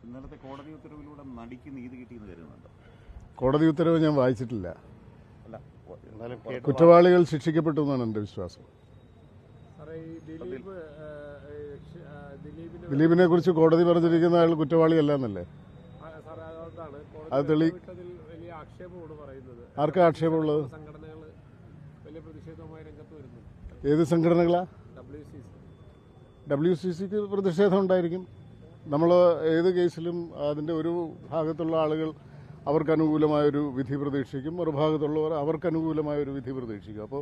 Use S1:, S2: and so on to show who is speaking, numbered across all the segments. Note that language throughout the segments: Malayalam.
S1: ഇന്നലത്തെ കോടതി ഉത്തരവിലൂടെ നടിക്ക് നീതി കിട്ടിയെന്ന് കരുതുന്നുണ്ട്.
S2: കോടതി ഉത്തരവ് ഞാൻ വായിച്ചിട്ടില്ല.
S1: അല്ല,
S2: കുറ്റവാളികൾ ശിക്ഷിക്കപ്പെട്ടു എന്നാണ് എൻ്റെ വിശ്വാസം. ദിലീപിനെ കുറിച്ച് കോടതി പറഞ്ഞിരിക്കുന്ന അയാൾ കുറ്റവാളിയല്ല എന്നല്ലേ? അത് ആർക്കാ ആക്ഷേപമുള്ളത്? ഏത് സംഘടനകളാ? WCCക്ക് പ്രതിഷേധം ഉണ്ടായിരിക്കും. നമ്മൾ ഏത് കേസിലും അതിൻ്റെ ഒരു ഭാഗത്തുള്ള ആളുകൾ അവർക്ക് അനുകൂലമായൊരു വിധി പ്രതീക്ഷിക്കും, മറുഭാഗത്തുള്ളവർ അവർക്ക് അനുകൂലമായൊരു വിധി പ്രതീക്ഷിക്കും. അപ്പോൾ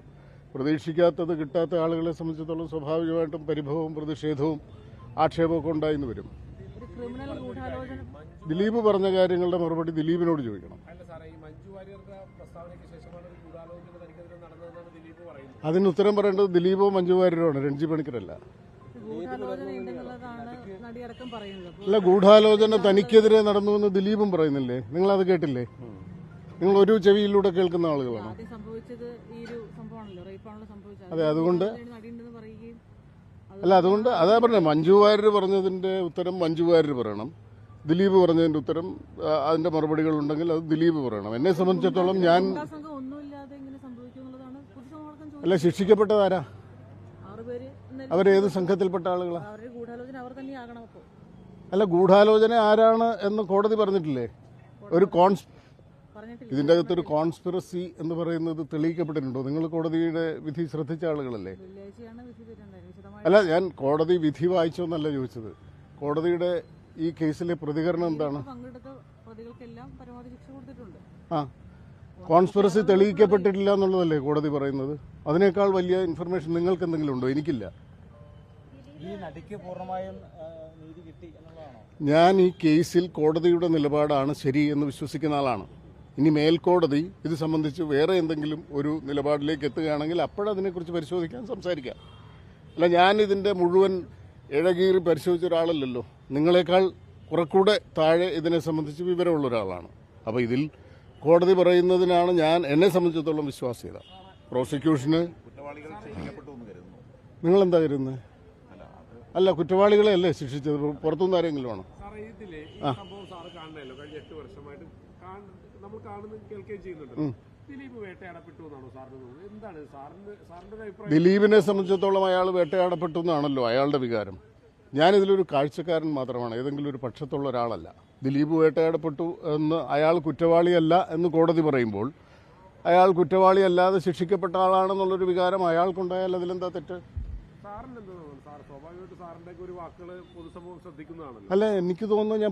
S2: പ്രതീക്ഷിക്കാത്തത് കിട്ടാത്ത ആളുകളെ സംബന്ധിച്ചിടത്തോളം സ്വാഭാവികമായിട്ടും പരിഭവവും പ്രതിഷേധവും ആക്ഷേപമൊക്കെ ഉണ്ടായിന്ന് വരും. ദിലീപ് പറഞ്ഞ കാര്യങ്ങളുടെ മറുപടി ദിലീപിനോട് ചോദിക്കണം. അതിന് ഉത്തരം പറയേണ്ടത് ദിലീപോ മഞ്ജു വാര്യരോ ആണ്, രഞ്ജി പണിക്കരല്ല. അല്ല, ഗൂഢാലോചന തനിക്കെതിരെ നടന്നുവെന്ന് ദിലീപും പറയുന്നില്ലേ? നിങ്ങളത് കേട്ടില്ലേ? നിങ്ങൾ ഒരു ചെവിയിലൂടെ കേൾക്കുന്ന ആളുകളാണ്. അതെ, അതുകൊണ്ട് അതാ പറഞ്ഞത്, മഞ്ജു വാര്യർ പറഞ്ഞതിന്റെ ഉത്തരം മഞ്ജു വാര്യർ പറയണം, ദിലീപ് പറഞ്ഞതിന്റെ ഉത്തരം അതിന്റെ മറുപടികൾ ഉണ്ടെങ്കിൽ അത് ദിലീപ് പറയണം. എന്നെ സംബന്ധിച്ചിടത്തോളം ഞാൻ അല്ല, ശിക്ഷിക്കപ്പെട്ടതാരാ? അവരേത് സംഘത്തിൽപ്പെട്ട ആളുകളാ? അല്ല, ഗൂഢാലോചന ആരാണ് എന്ന് കോടതി പറഞ്ഞിട്ടില്ലേ? ഇതിന്റെ അകത്തൊരു കോൺസ്പിറസി എന്ന് പറയുന്നത് തെളിയിക്കപ്പെട്ടിട്ടുണ്ടോ? നിങ്ങൾ കോടതിയുടെ വിധി ശ്രദ്ധിച്ച ആളുകളല്ലേ? അല്ല, ഞാൻ കോടതി വിധി വായിച്ചോന്നല്ല ചോദിച്ചത്. കോടതിയുടെ ഈ കേസിലെ പ്രതികരണം എന്താണ്? ആ, കോൺസ്പിറസി തെളിയിക്കപ്പെട്ടിട്ടില്ല എന്നുള്ളതല്ലേ കോടതി പറയുന്നത്? അതിനേക്കാൾ വലിയ ഇൻഫർമേഷൻ നിങ്ങൾക്ക് എന്തെങ്കിലും ഉണ്ടോ? എനിക്കില്ല. ഞാൻ ഈ കേസിൽ കോടതിയുടെ നിലപാടാണ് ശരി എന്ന് വിശ്വസിക്കുന്ന ആളാണ്. ഇനി മേൽക്കോടതി ഇത് സംബന്ധിച്ച് വേറെ എന്തെങ്കിലും ഒരു നിലപാടിലേക്ക് എത്തുകയാണെങ്കിൽ അപ്പോഴതിനെക്കുറിച്ച് പരിശോധിക്കാൻ സംസാരിക്കാം. അല്ല, ഞാൻ ഇതിൻ്റെ മുഴുവൻ ഇഴകീറി പരിശോധിച്ച ഒരാളല്ലല്ലോ. നിങ്ങളെക്കാൾ കുറെക്കൂടെ താഴെ ഇതിനെ സംബന്ധിച്ച് വിവരമുള്ള ഒരാളാണ്. അപ്പോൾ ഇതിൽ കോടതി പറയുന്നതിനാണ് ഞാൻ എന്നെ സംബന്ധിച്ചിടത്തോളം വിശ്വാസ്യത. പ്രോസിക്യൂഷന് നിങ്ങളെന്താ കരുതുന്നത്? അല്ല, കുറ്റവാളികളെ അല്ലേ ശിക്ഷിച്ചത്? പുറത്തുനിന്ന് ആരെങ്കിലും ആണോ? ദിലീപിനെ സംബന്ധിച്ചിടത്തോളം അയാൾ വേട്ടയാടപ്പെട്ടു എന്നാണല്ലോ അയാളുടെ വികാരം. ഞാനിതിലൊരു കാഴ്ചക്കാരൻ മാത്രമാണ്, ഏതെങ്കിലും ഒരു പക്ഷത്തുള്ള ഒരാളല്ല. ദിലീപ് വേട്ടയാടപ്പെട്ടു എന്ന്, അയാൾ കുറ്റവാളിയല്ല എന്ന് കോടതി പറയുമ്പോൾ അയാൾ കുറ്റവാളിയല്ലാതെ ശിക്ഷിക്കപ്പെട്ട ആളാണെന്നുള്ളൊരു വികാരം അയാൾക്കുണ്ടായാൽ അതിലെന്താ തെറ്റ്? അല്ല, എനിക്ക് തോന്നുന്നു ഞാൻ